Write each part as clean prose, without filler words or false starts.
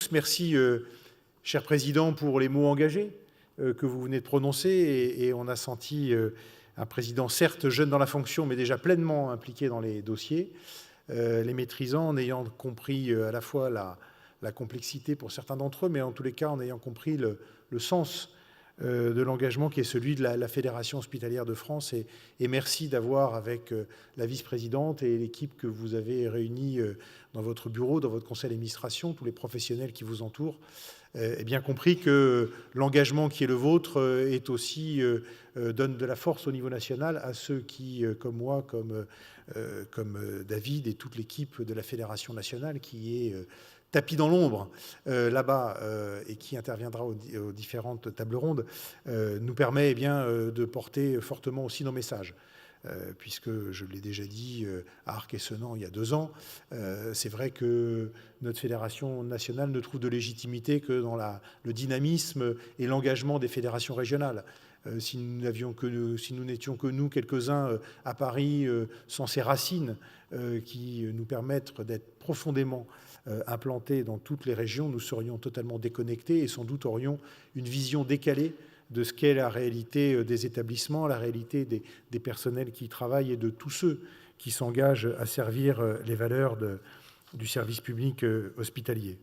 tous. Merci, cher Président, pour les mots engagés que vous venez de prononcer. Et on a senti un président, certes jeune dans la fonction, mais déjà pleinement impliqué dans les dossiers, les maîtrisant, en ayant compris à la fois la complexité pour certains d'entre eux, mais en tous les cas en ayant compris le sens de l'engagement qui est celui de la Fédération hospitalière de France. Et merci d'avoir, avec la vice-présidente et l'équipe que vous avez réunie dans votre bureau, dans votre conseil d'administration, tous les professionnels qui vous entourent, bien compris que l'engagement qui est le vôtre est aussi, donne de la force au niveau national à ceux qui, comme moi, comme David et toute l'équipe de la Fédération nationale qui est tapis dans l'ombre là-bas et qui interviendra aux différentes tables rondes, nous permet bien de porter fortement aussi nos messages. Puisque je l'ai déjà dit à Arc-et-Senans il y a 2 ans, c'est vrai que notre fédération nationale ne trouve de légitimité que dans le dynamisme et l'engagement des fédérations régionales. Si nous n'étions que nous, quelques-uns à Paris, sans ces racines qui nous permettent d'être profondément implantés dans toutes les régions, nous serions totalement déconnectés et sans doute aurions une vision décalée de ce qu'est la réalité des établissements, la réalité des personnels qui y travaillent et de tous ceux qui s'engagent à servir les valeurs du service public hospitalier.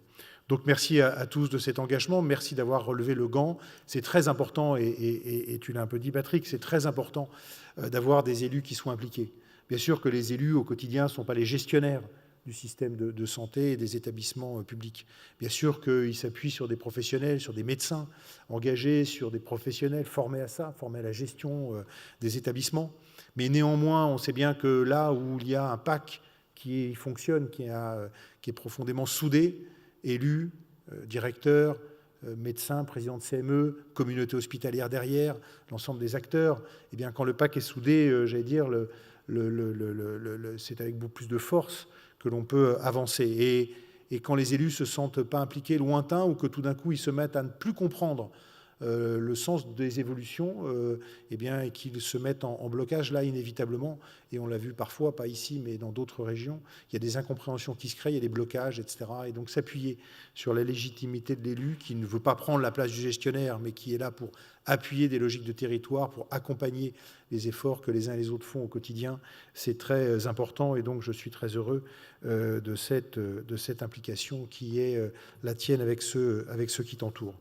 Donc merci à tous de cet engagement, merci d'avoir relevé le gant. C'est très important, et tu l'as un peu dit Patrick, c'est très important d'avoir des élus qui soient impliqués. Bien sûr que les élus au quotidien ne sont pas les gestionnaires du système de santé et des établissements publics. Bien sûr qu'ils s'appuient sur des professionnels, sur des médecins engagés, sur des professionnels formés à ça, formés à la gestion des établissements. Mais néanmoins, on sait bien que là où il y a un PAC qui fonctionne, qui est profondément soudé, élus, directeurs, médecins, présidents de CME, communauté hospitalière derrière, l'ensemble des acteurs, eh bien, quand le PAC est soudé, j'allais dire, c'est avec beaucoup plus de force que l'on peut avancer. Et quand les élus ne se sentent pas impliqués, lointains, ou que tout d'un coup ils se mettent à ne plus comprendre le sens des évolutions, eh bien, et qu'ils se mettent en blocage, là, inévitablement, et on l'a vu parfois, pas ici, mais dans d'autres régions, il y a des incompréhensions qui se créent, il y a des blocages, etc. Et donc s'appuyer sur la légitimité de l'élu, qui ne veut pas prendre la place du gestionnaire, mais qui est là pour appuyer des logiques de territoire, pour accompagner les efforts que les uns et les autres font au quotidien, c'est très important. Et donc je suis très heureux de cette implication qui est la tienne avec ceux qui t'entourent.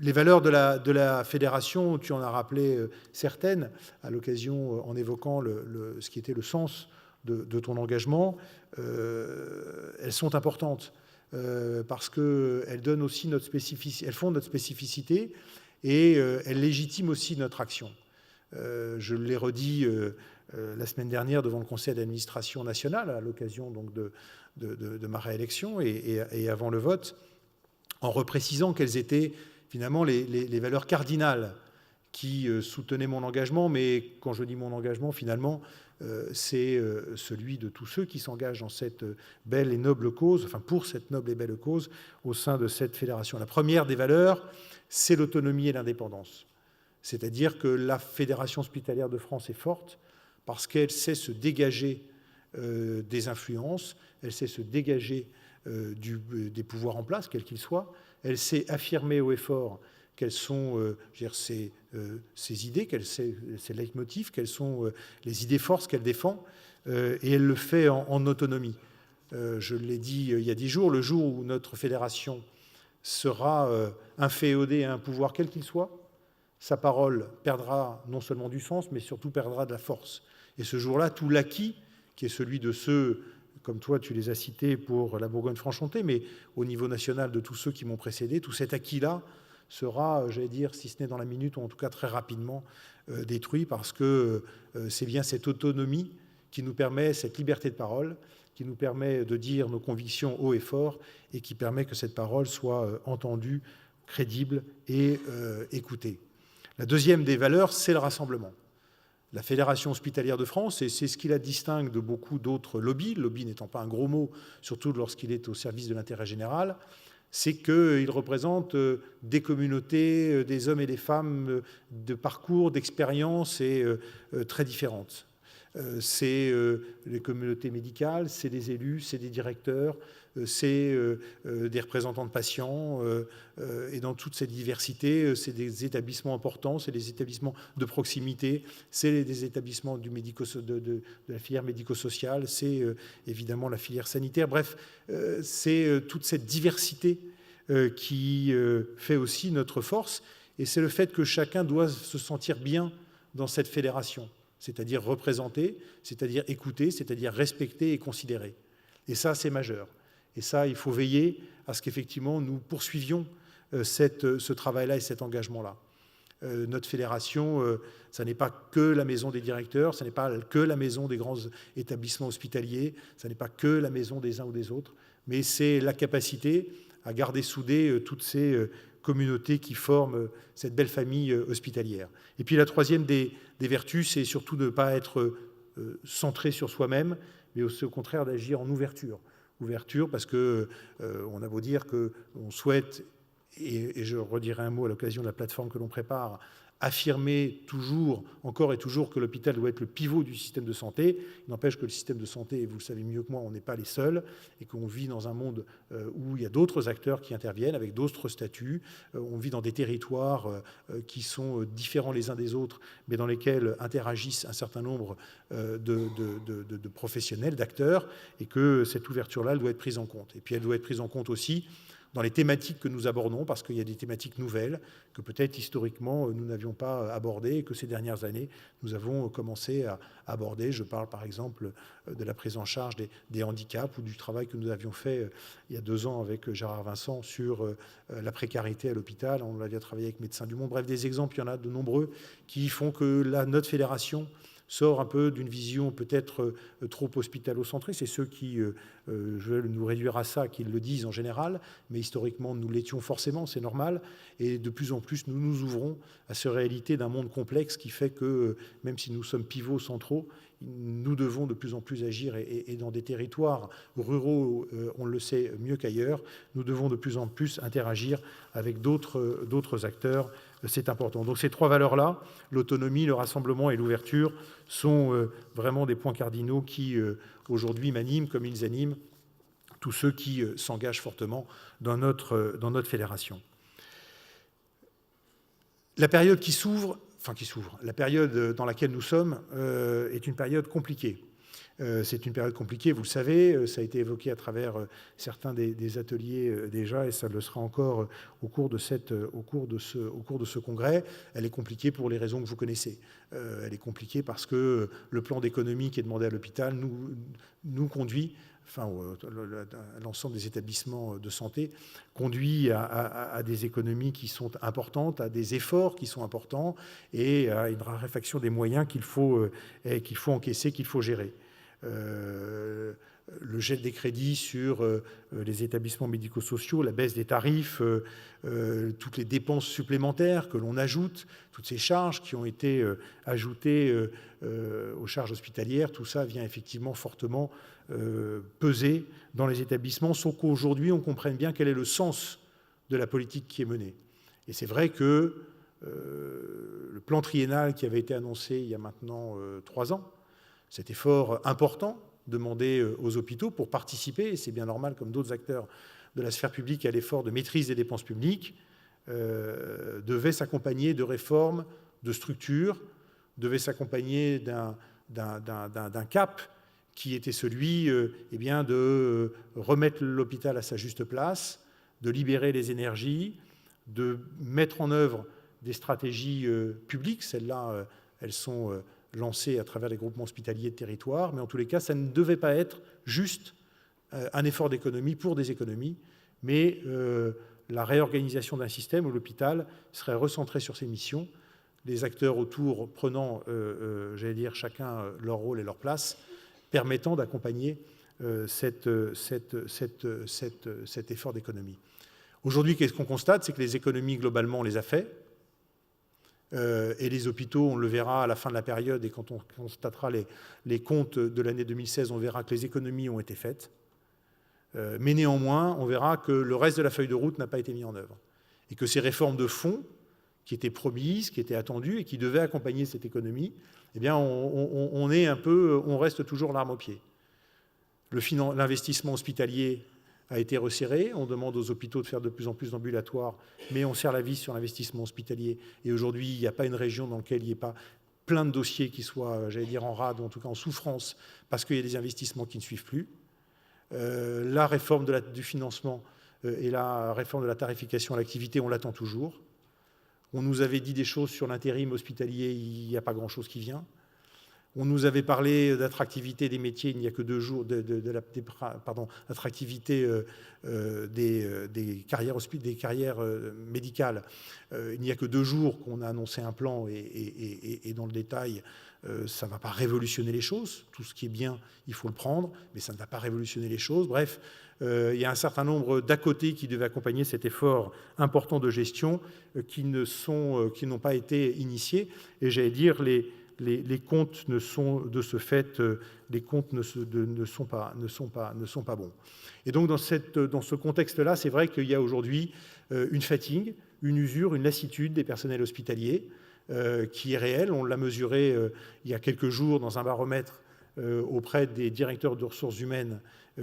Les valeurs de la fédération, tu en as rappelé certaines à l'occasion en évoquant ce qui était le sens de ton engagement. Elles sont importantes parce qu'elles donnent aussi elles font notre spécificité et elles légitiment aussi notre action. Je l'ai redit la semaine dernière devant le conseil d'administration national à l'occasion donc de ma réélection et avant le vote, en reprécisant quelles étaient finalement les valeurs cardinales qui soutenaient mon engagement. Mais quand je dis mon engagement, finalement, c'est celui de tous ceux qui s'engagent dans cette belle et noble cause, enfin pour cette noble et belle cause au sein de cette fédération. La première des valeurs, c'est l'autonomie et l'indépendance. C'est-à-dire que la Fédération hospitalière de France est forte parce qu'elle sait se dégager des influences, elle sait se dégager des pouvoirs en place, quels qu'ils soient. Elle sait affirmer haut et fort quelles sont ses idées, ses leitmotifs, quelles sont les idées forces qu'elle défend, et elle le fait en autonomie. Je l'ai dit il y a 10 jours, le jour où notre fédération sera inféodée à un pouvoir quel qu'il soit, sa parole perdra non seulement du sens, mais surtout perdra de la force. Et ce jour-là, tout l'acquis, qui est celui de ceux, comme toi, tu les as cités pour la Bourgogne-Franche-Comté, mais au niveau national de tous ceux qui m'ont précédé, tout cet acquis-là sera, j'allais dire, si ce n'est dans la minute, ou en tout cas très rapidement, détruit, parce que c'est bien cette autonomie qui nous permet, cette liberté de parole, qui nous permet de dire nos convictions haut et fort, et qui permet que cette parole soit entendue, crédible et écoutée. La deuxième des valeurs, c'est le rassemblement. La Fédération hospitalière de France, et c'est ce qui la distingue de beaucoup d'autres lobbies, lobby n'étant pas un gros mot, surtout lorsqu'il est au service de l'intérêt général, c'est qu'il représente des communautés, des hommes et des femmes de parcours, d'expériences et très différentes. C'est les communautés médicales, c'est les élus, c'est des directeurs, c'est des représentants de patients. Et dans toute cette diversité, c'est des établissements importants, c'est des établissements de proximité, c'est des établissements de la filière médico-sociale, c'est évidemment la filière sanitaire. Bref, c'est toute cette diversité qui fait aussi notre force. Et c'est le fait que chacun doit se sentir bien dans cette fédération, c'est-à-dire représenté, c'est-à-dire écouté, c'est-à-dire respecté et considéré. Et ça, c'est majeur. Et ça, il faut veiller à ce qu'effectivement nous poursuivions ce travail-là et cet engagement-là. Notre fédération, ça n'est pas que la maison des directeurs, ça n'est pas que la maison des grands établissements hospitaliers, ça n'est pas que la maison des uns ou des autres, mais c'est la capacité à garder soudées toutes ces communautés qui forment cette belle famille hospitalière. Et puis la troisième des vertus, c'est surtout de ne pas être centré sur soi-même, mais au contraire d'agir en ouverture. Ouverture parce qu'on a beau dire qu'on souhaite, et je redirai un mot à l'occasion de la plateforme que l'on prépare, affirmer toujours, encore et toujours, que l'hôpital doit être le pivot du système de santé. Il n'empêche que le système de santé, vous le savez mieux que moi, on n'est pas les seuls, et qu'on vit dans un monde où il y a d'autres acteurs qui interviennent, avec d'autres statuts. On vit dans des territoires qui sont différents les uns des autres, mais dans lesquels interagissent un certain nombre de professionnels, d'acteurs, et que cette ouverture-là, elle doit être prise en compte. Et puis elle doit être prise en compte aussi dans les thématiques que nous abordons, parce qu'il y a des thématiques nouvelles que peut-être historiquement nous n'avions pas abordées et que ces dernières années nous avons commencé à aborder. Je parle par exemple de la prise en charge des handicaps ou du travail que nous avions fait il y a 2 ans avec Gérard Vincent sur la précarité à l'hôpital. On l'avait travaillé avec Médecins du Monde. Bref, des exemples, il y en a de nombreux qui font que notre fédération sort un peu d'une vision peut-être trop hospitalo-centrée. C'est ceux qui veulent nous réduire à ça, qui le disent en général, mais historiquement, nous l'étions forcément, c'est normal. Et de plus en plus, nous nous ouvrons à cette réalité d'un monde complexe qui fait que, même si nous sommes pivots centraux, nous devons de plus en plus agir, et dans des territoires ruraux, on le sait mieux qu'ailleurs, nous devons de plus en plus interagir avec d'autres acteurs. C'est important. Donc ces 3 valeurs-là, l'autonomie, le rassemblement et l'ouverture, sont vraiment des points cardinaux qui, aujourd'hui, m'animent comme ils animent tous ceux qui s'engagent fortement dans notre fédération. La période la période dans laquelle nous sommes est une période compliquée. C'est une période compliquée, vous le savez, ça a été évoqué à travers certains des ateliers déjà, et ça le sera encore au cours de ce congrès. Elle est compliquée pour les raisons que vous connaissez. Elle est compliquée parce que le plan d'économie qui est demandé à l'hôpital nous conduit, enfin l'ensemble des établissements de santé, conduit à des économies qui sont importantes, à des efforts qui sont importants, et à une raréfaction des moyens qu'il faut encaisser, qu'il faut gérer. Le gel des crédits sur les établissements médico-sociaux, la baisse des tarifs, toutes les dépenses supplémentaires que l'on ajoute, toutes ces charges qui ont été ajoutées aux charges hospitalières, tout ça vient effectivement fortement peser dans les établissements, sans qu'aujourd'hui on comprenne bien quel est le sens de la politique qui est menée. Et c'est vrai que le plan triennal qui avait été annoncé il y a maintenant 3 ans, cet effort important demandé aux hôpitaux pour participer, et c'est bien normal comme d'autres acteurs de la sphère publique, à l'effort de maîtrise des dépenses publiques, devait s'accompagner de réformes, de structures, devait s'accompagner d'un cap qui était celui de remettre l'hôpital à sa juste place, de libérer les énergies, de mettre en œuvre des stratégies publiques. Celles-là, elles sont lancées à travers les groupements hospitaliers de territoire, mais en tous les cas, ça ne devait pas être juste un effort d'économie pour des économies, mais la réorganisation d'un système où l'hôpital serait recentré sur ses missions, les acteurs autour prenant, chacun leur rôle et leur place, permettant d'accompagner cet effort d'économie. Aujourd'hui, qu'est-ce qu'on constate? C'est que les économies, globalement, on les a fait. Et les hôpitaux, on le verra à la fin de la période, et quand on constatera les comptes de l'année 2016, on verra que les économies ont été faites. Mais néanmoins, on verra que le reste de la feuille de route n'a pas été mis en œuvre. Et que ces réformes de fond, qui étaient promises, qui étaient attendues et qui devaient accompagner cette économie, eh bien, on reste toujours l'arme au pied. L'investissement hospitalier a été resserré. On demande aux hôpitaux de faire de plus en plus d'ambulatoires, mais on serre la vis sur l'investissement hospitalier. Et aujourd'hui, il n'y a pas une région dans laquelle il n'y ait pas plein de dossiers qui soient, j'allais dire, en rade, ou en tout cas en souffrance, parce qu'il y a des investissements qui ne suivent plus. La réforme du financement et la réforme de la tarification à l'activité, on l'attend toujours. On nous avait dit des choses sur l'intérim hospitalier, il n'y a pas grand-chose qui vient. On nous avait parlé d'attractivité des métiers, il n'y a que 2 jours, d'attractivité des carrières médicales. Il n'y a que 2 jours qu'on a annoncé un plan et dans le détail, ça ne va pas révolutionner les choses. Tout ce qui est bien, il faut le prendre, mais ça ne va pas révolutionner les choses. Bref, il y a un certain nombre d'à côté qui devaient accompagner cet effort important de gestion qui n'ont pas été initiés. Et j'allais dire, les comptes ne sont de ce fait, les comptes ne sont pas bons. Et donc dans ce contexte-là, c'est vrai qu'il y a aujourd'hui une fatigue, une usure, une lassitude des personnels hospitaliers qui est réelle. On l'a mesuré il y a quelques jours dans un baromètre auprès des directeurs de ressources humaines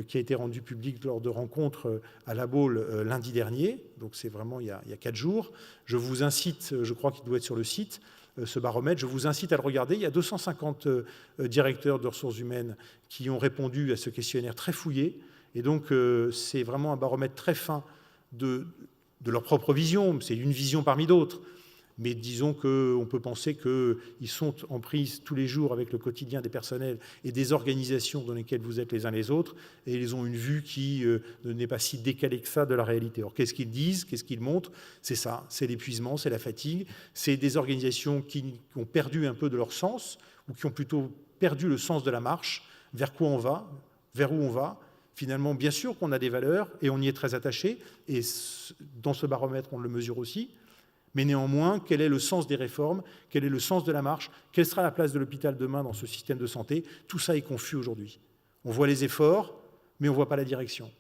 qui a été rendu public lors de rencontres à La Baule lundi dernier. Donc c'est vraiment il y a 4 jours. Je vous incite, je crois qu'il doit être sur le site, ce baromètre, je vous incite à le regarder. Il y a 250 directeurs de ressources humaines qui ont répondu à ce questionnaire très fouillé. Et donc, c'est vraiment un baromètre très fin de leur propre vision. C'est une vision parmi d'autres. Mais disons qu'on peut penser qu'ils sont en prise tous les jours avec le quotidien des personnels et des organisations dans lesquelles vous êtes les uns les autres, et ils ont une vue qui n'est pas si décalée que ça de la réalité. Alors qu'est-ce qu'ils disent, qu'est-ce qu'ils montrent? C'est ça, c'est l'épuisement, c'est la fatigue, c'est des organisations qui ont perdu un peu de leur sens, ou qui ont plutôt perdu le sens de la marche, vers quoi on va, vers où on va. Finalement, bien sûr qu'on a des valeurs, et on y est très attaché, et dans ce baromètre, on le mesure aussi. Mais néanmoins, quel est le sens des réformes? Quel est le sens de la marche? Quelle sera la place de l'hôpital demain dans ce système de santé? Tout ça est confus aujourd'hui. On voit les efforts, mais on ne voit pas la direction.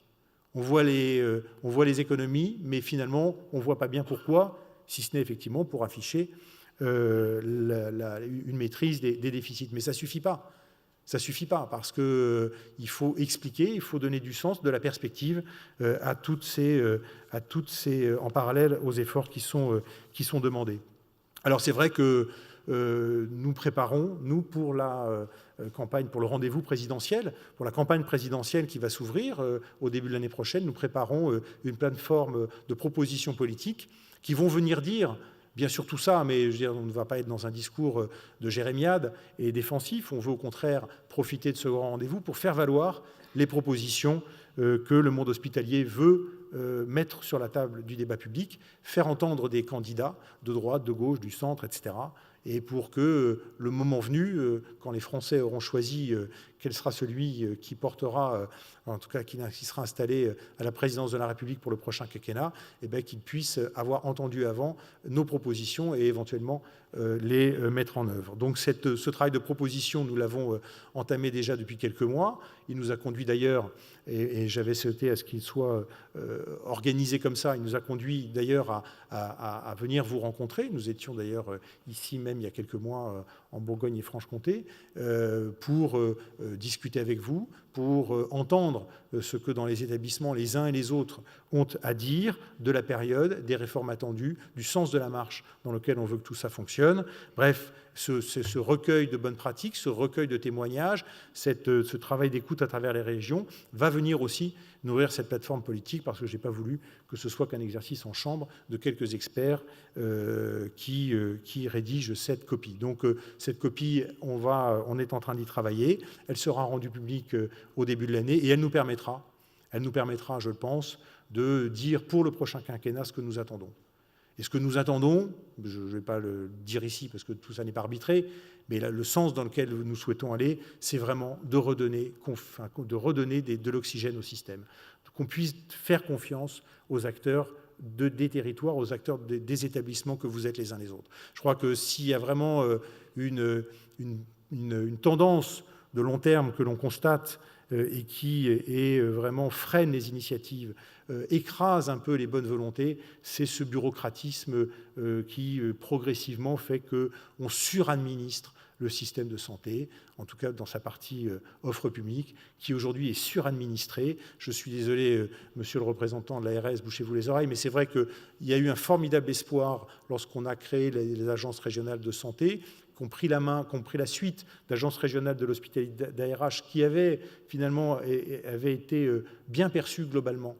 On voit les économies, mais finalement, on ne voit pas bien pourquoi, si ce n'est effectivement pour afficher une maîtrise des déficits. Mais ça ne suffit pas. Ça ne suffit pas, parce qu'il faut expliquer, il faut donner du sens, de la perspective à toutes ces, en parallèle aux efforts qui sont demandés. Alors c'est vrai que nous préparons, nous, pour la campagne, pour le rendez-vous présidentiel, pour la campagne présidentielle qui va s'ouvrir au début de l'année prochaine, nous préparons une plateforme de propositions politiques qui vont venir dire, bien sûr tout ça, mais je veux dire, on ne va pas être dans un discours de jérémiade et défensif. On veut au contraire profiter de ce grand rendez-vous pour faire valoir les propositions que le monde hospitalier veut mettre sur la table du débat public, faire entendre des candidats de droite, de gauche, du centre, etc. Et pour que le moment venu, quand les Français auront choisi quel sera celui qui portera, en tout cas qui sera installé à la présidence de la République pour le prochain quinquennat, eh bien, qu'ils puissent avoir entendu avant nos propositions et éventuellement les mettre en œuvre. Donc ce travail de proposition, nous l'avons entamé déjà depuis quelques mois. Il nous a conduit d'ailleurs, et j'avais souhaité à ce qu'il soit organisé comme ça, il nous a conduit d'ailleurs à venir vous rencontrer. Nous étions d'ailleurs ici même il y a quelques mois en Bourgogne et Franche-Comté pour discuter avec vous, pour entendre ce que dans les établissements les uns et les autres ont à dire de la période, des réformes attendues, du sens de la marche dans lequel on veut que tout ça fonctionne. Bref, ce recueil de bonnes pratiques, ce recueil de témoignages, ce travail d'écoute à travers les régions va venir aussi nourrir cette plateforme politique, parce que je n'ai pas voulu que ce soit qu'un exercice en chambre de quelques experts qui rédigent cette copie. Donc cette copie, on est en train d'y travailler, elle sera rendue publique au début de l'année et elle nous permettra, je pense, de dire pour le prochain quinquennat ce que nous attendons. Et ce que nous attendons, je ne vais pas le dire ici parce que tout ça n'est pas arbitré, mais le sens dans lequel nous souhaitons aller, c'est vraiment de redonner de l'oxygène au système, qu'on puisse faire confiance aux acteurs des territoires, aux acteurs des établissements que vous êtes les uns les autres. Je crois que s'il y a vraiment une tendance de long terme que l'on constate et qui vraiment freine les initiatives, écrase un peu les bonnes volontés, c'est ce bureaucratisme qui progressivement fait qu'on suradministre le système de santé, en tout cas dans sa partie offre publique, qui aujourd'hui est suradministrée. Je suis désolé, monsieur le représentant de l'ARS, bouchez-vous les oreilles, mais c'est vrai qu'il y a eu un formidable espoir lorsqu'on a créé les agences régionales de santé, qui ont pris la suite d'agences régionales de l'hospitalité d'ARH, qui avaient finalement été bien perçues globalement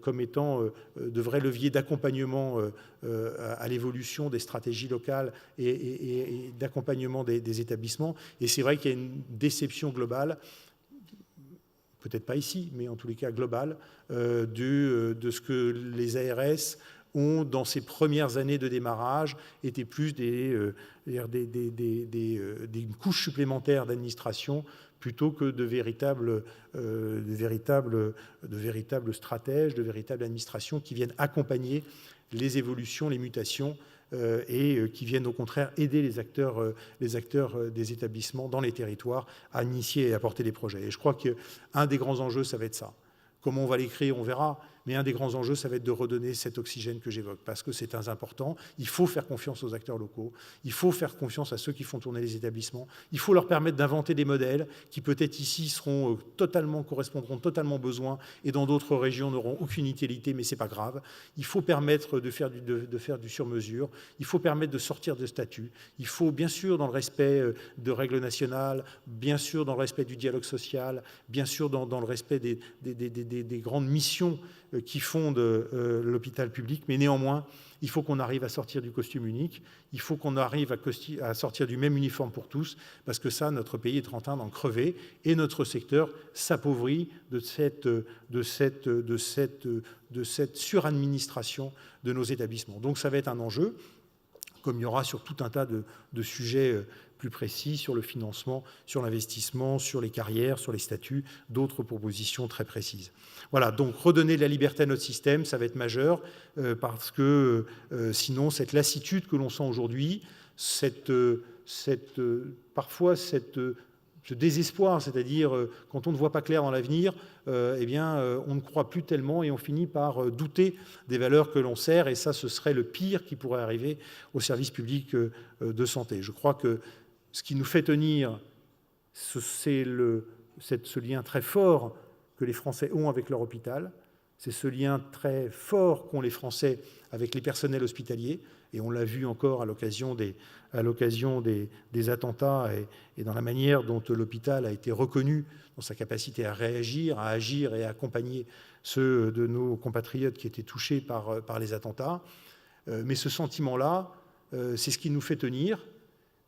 comme étant de vrais leviers d'accompagnement à l'évolution des stratégies locales et d'accompagnement des établissements. Et c'est vrai qu'il y a une déception globale, peut-être pas ici, mais en tous les cas globale, de ce que les ARS ont, dans ces premières années de démarrage, été plus des couches supplémentaires d'administration plutôt que de véritables stratèges, de véritables administrations qui viennent accompagner les évolutions, les mutations et qui viennent au contraire aider les acteurs des établissements dans les territoires à initier et à porter des projets. Et je crois qu'un des grands enjeux, ça va être ça. Comment on va les créer, on verra. Mais un des grands enjeux, ça va être de redonner cet oxygène que j'évoque, parce que c'est très important. Il faut faire confiance aux acteurs locaux. Il faut faire confiance à ceux qui font tourner les établissements. Il faut leur permettre d'inventer des modèles qui, peut-être ici, correspondront totalement aux besoins et dans d'autres régions n'auront aucune utilité, mais ce n'est pas grave. Il faut permettre de faire du sur-mesure. Il faut permettre de sortir de statut. Il faut, bien sûr, dans le respect de règles nationales, bien sûr, dans le respect du dialogue social, bien sûr, dans le respect des grandes missions qui fondent l'hôpital public, mais néanmoins, il faut qu'on arrive à sortir du costume unique, il faut qu'on arrive à sortir du même uniforme pour tous, parce que ça, notre pays est en train d'en crever, et notre secteur s'appauvrit de cette suradministration de nos établissements. Donc ça va être un enjeu, comme il y aura sur tout un tas de sujets plus précis sur le financement, sur l'investissement, sur les carrières, sur les statuts, d'autres propositions très précises. Voilà, donc redonner de la liberté à notre système, ça va être majeur, parce que sinon, cette lassitude que l'on sent aujourd'hui, parfois ce désespoir, c'est-à-dire quand on ne voit pas clair dans l'avenir, eh bien, on ne croit plus tellement et on finit par douter des valeurs que l'on sert, et ça, ce serait le pire qui pourrait arriver au service public de santé. Je crois que ce qui nous fait tenir, c'est ce lien très fort que les Français ont avec leur hôpital, c'est ce lien très fort qu'ont les Français avec les personnels hospitaliers, et on l'a vu encore à l'occasion des attentats et dans la manière dont l'hôpital a été reconnu dans sa capacité à réagir, à agir et à accompagner ceux de nos compatriotes qui étaient touchés par les attentats. Mais ce sentiment-là, c'est ce qui nous fait tenir,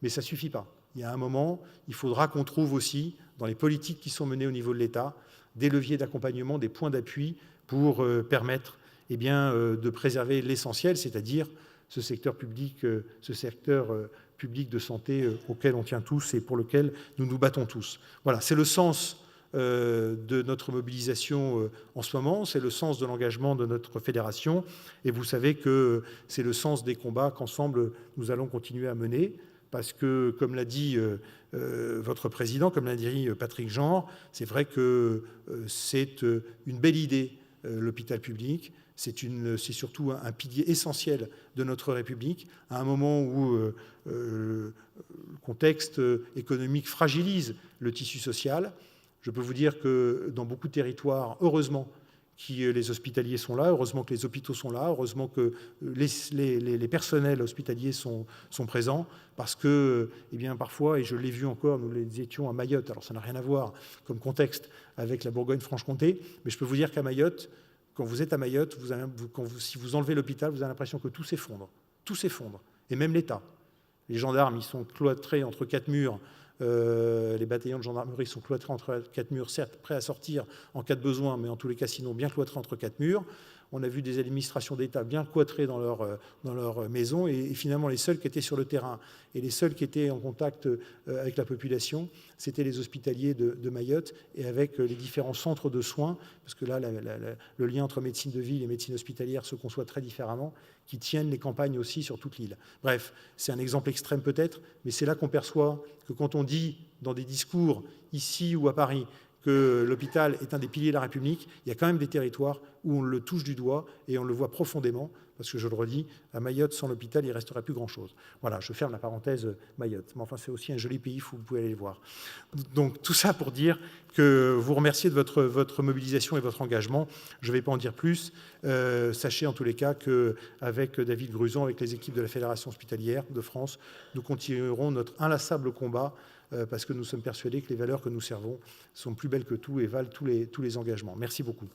mais ça ne suffit pas. Il y a un moment, il faudra qu'on trouve aussi, dans les politiques qui sont menées au niveau de l'État, des leviers d'accompagnement, des points d'appui pour permettre de préserver l'essentiel, c'est-à-dire ce secteur public de santé auquel on tient tous et pour lequel nous nous battons tous. Voilà, c'est le sens de notre mobilisation en ce moment, c'est le sens de l'engagement de notre fédération, et vous savez que c'est le sens des combats qu'ensemble nous allons continuer à mener, parce que, comme l'a dit votre président, comme l'a dit Patrick Jean, c'est vrai que c'est une belle idée, l'hôpital public. C'est surtout un pilier essentiel de notre République, à un moment où le contexte économique fragilise le tissu social. Je peux vous dire que dans beaucoup de territoires, heureusement, les hospitaliers sont là, heureusement que les hôpitaux sont là, heureusement que les personnels hospitaliers sont présents, parce que, parfois, et je l'ai vu encore, nous étions à Mayotte, alors ça n'a rien à voir comme contexte avec la Bourgogne-Franche-Comté, mais je peux vous dire qu'à Mayotte, quand vous êtes à Mayotte, si vous enlevez l'hôpital, vous avez l'impression que tout s'effondre, et même l'État. Les gendarmes, ils sont cloîtrés entre quatre murs. Les bataillons de gendarmerie sont cloîtrés entre quatre murs, certes prêts à sortir en cas de besoin, mais en tous les cas sinon bien cloîtrés entre quatre murs. On a vu des administrations d'État bien cloîtrées dans leur maison, et finalement les seuls qui étaient sur le terrain et les seuls qui étaient en contact avec la population, c'était les hospitaliers de Mayotte, et avec les différents centres de soins, parce que là le lien entre médecine de ville et médecine hospitalière se conçoit très différemment, qui tiennent les campagnes aussi sur toute l'île. Bref, c'est un exemple extrême peut-être, mais c'est là qu'on perçoit que quand on dit dans des discours ici ou à Paris que l'hôpital est un des piliers de la République, il y a quand même des territoires où on le touche du doigt et on le voit profondément, parce que je le redis, à Mayotte, sans l'hôpital, il ne resterait plus grand-chose. Voilà, je ferme la parenthèse Mayotte. Mais enfin, c'est aussi un joli pays, vous pouvez aller le voir. Donc tout ça pour dire que vous remerciez de votre mobilisation et votre engagement. Je ne vais pas en dire plus. Sachez en tous les cas qu'avec David Gruson, avec les équipes de la Fédération hospitalière de France, nous continuerons notre inlassable combat parce que nous sommes persuadés que les valeurs que nous servons sont plus belles que tout et valent tous les engagements. Merci beaucoup.